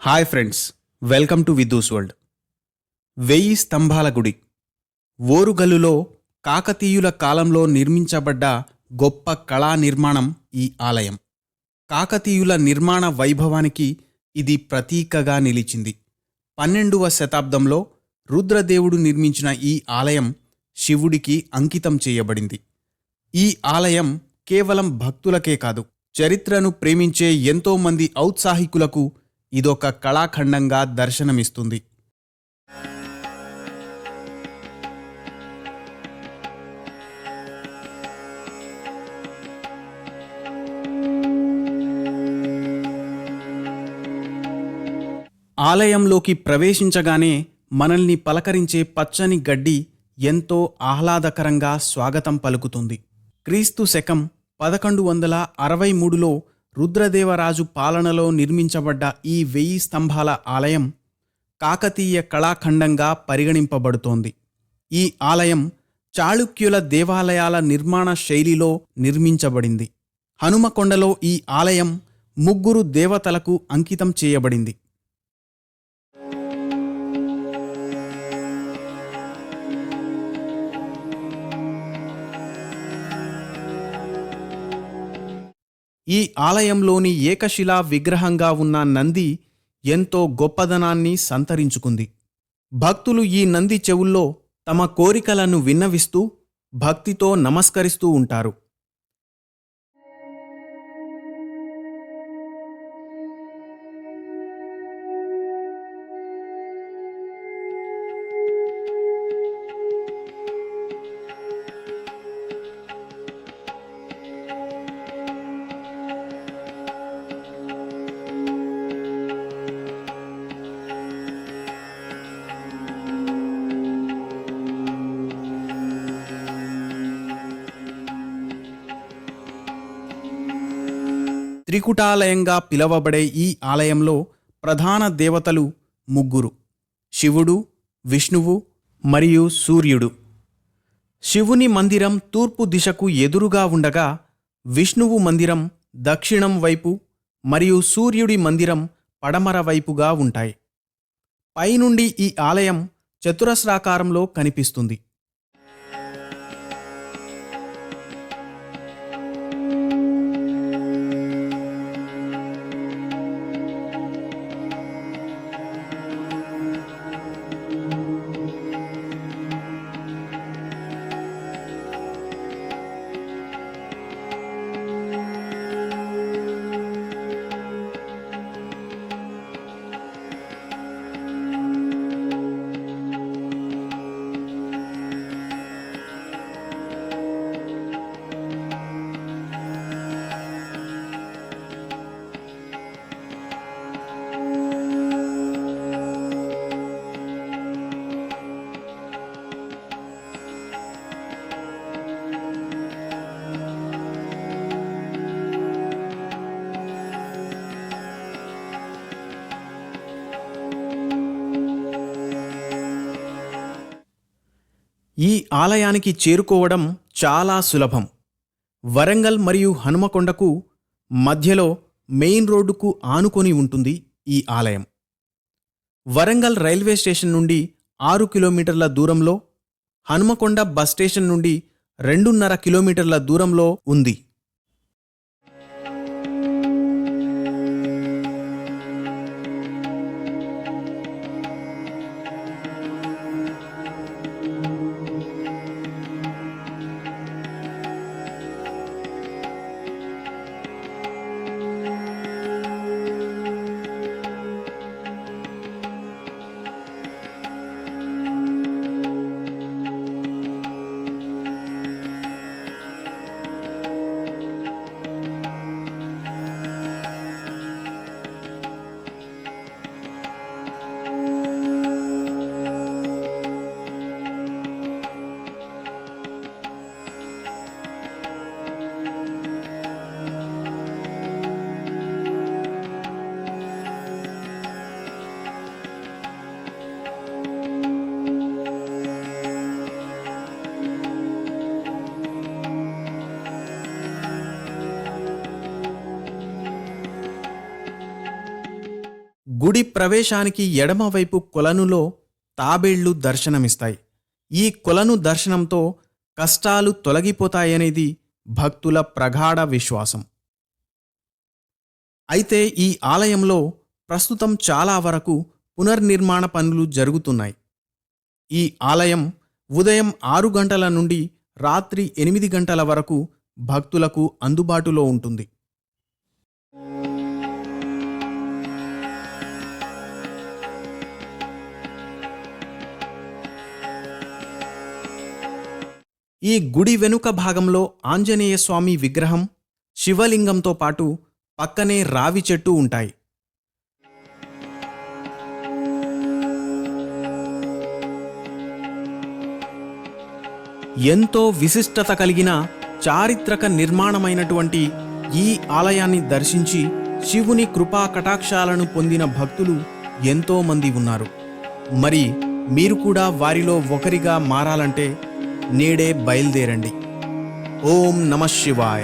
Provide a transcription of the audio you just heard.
Hi friends, welcome to Vidhu's world. 1000 స్తంభాల గుడి ఓరుగల్లులో కాకతీయుల కాలంలో నిర్మించబడ్డ గొప్ప కళా నిర్మాణం ఈ ఆలయం. కాకతీయుల నిర్మాణ వైభవానికి ఇది ప్రతీకగా నిలిచింది. 12వ శతాబ్దంలో రుద్రదేవుడు నిర్మించిన ఈ ఆలయం శివుడికి అంకితం చేయబడింది. ఈ ఆలయం కేవలం భక్తులకే కాదు, చరిత్రను ప్రేమించే ఎంతోమంది ఔత్సాహికులకు ఇదొక కళాఖండంగా దర్శనమిస్తుంది. ఆలయంలోకి ప్రవేశించగానే మనల్ని పలకరించే పచ్చని గడ్డి ఎంతో ఆహ్లాదకరంగా స్వాగతం పలుకుతుంది. క్రీస్తు శకం 1163లో రుద్రదేవరాజు పాలనలో నిర్మించబడ్డ ఈ 1000 స్తంభాల ఆలయం కాకతీయ కళాఖండంగా పరిగణింపబడుతోంది. ఈ ఆలయం చాళుక్యుల దేవాలయాల నిర్మాణ శైలిలో నిర్మించబడింది. హనుమకొండలో ఈ ఆలయం 3 దేవతలకు అంకితం చేయబడింది. ఈ ఆలయంలోని ఏకశిలా విగ్రహంగా ఉన్న నంది ఎంతో గొప్పదనాన్ని సంతరించుకుంది. భక్తులు ఈ నంది చెవుల్లో తమ కోరికలను విన్నవిస్తూ భక్తితో నమస్కరిస్తూ ఉంటారు. త్రికుటాలయంగా పిలవబడే ఈ ఆలయంలో ప్రధాన దేవతలు 3: శివుడు, విష్ణువు మరియు సూర్యుడు. శివుని మందిరం తూర్పు దిశకు ఎదురుగా ఉండగా, విష్ణువు మందిరం దక్షిణం వైపు మరియు సూర్యుడి మందిరం పడమర వైపుగా ఉంటాయి. పైనుండి ఈ ఆలయం చతురస్రాకారంలో కనిపిస్తుంది. ఈ ఆలయానికి చేరుకోవడం చాలా సులభం. వరంగల్ మరియు హనుమకొండకు మధ్యలో మెయిన్ రోడ్డుకు ఆనుకొని ఉంటుంది ఈ ఆలయం. వరంగల్ రైల్వే స్టేషన్ నుండి 6 కిలోమీటర్ల దూరంలో, హనుమకొండ బస్ స్టేషన్ నుండి 2.5 కిలోమీటర్ల దూరంలో ఉంది. గుడి ప్రవేశానికి ఎడమవైపు కొలనులో తాబేళ్లు దర్శనమిస్తాయి. ఈ కొలను దర్శనంతో కష్టాలు తొలగిపోతాయనేది భక్తుల ప్రగాఢ విశ్వాసం. అయితే ఈ ఆలయంలో ప్రస్తుతం చాలా వరకు పునర్నిర్మాణ పనులు జరుగుతున్నాయి. ఈ ఆలయం ఉదయం 6 గంటల నుండి రాత్రి 8 గంటల వరకు భక్తులకు అందుబాటులో ఉంటుంది. ఈ గుడి వెనుక భాగంలో ఆంజనేయ స్వామి విగ్రహం, శివలింగంతో పాటు పక్కనే రావి చెట్టు ఉంటాయి. ఎంతో విశిష్టత కలిగిన చారిత్రక నిర్మాణమైనటువంటి ఈ ఆలయాన్ని దర్శించి శివుని కృపా కటాక్షాలను పొందిన భక్తులు ఎంతో మంది ఉన్నారు. మరి మీరు కూడా వారిలో ఒకరిగా మారాలంటే నేడే బయలుదేరండి. ఓం నమః శివాయ.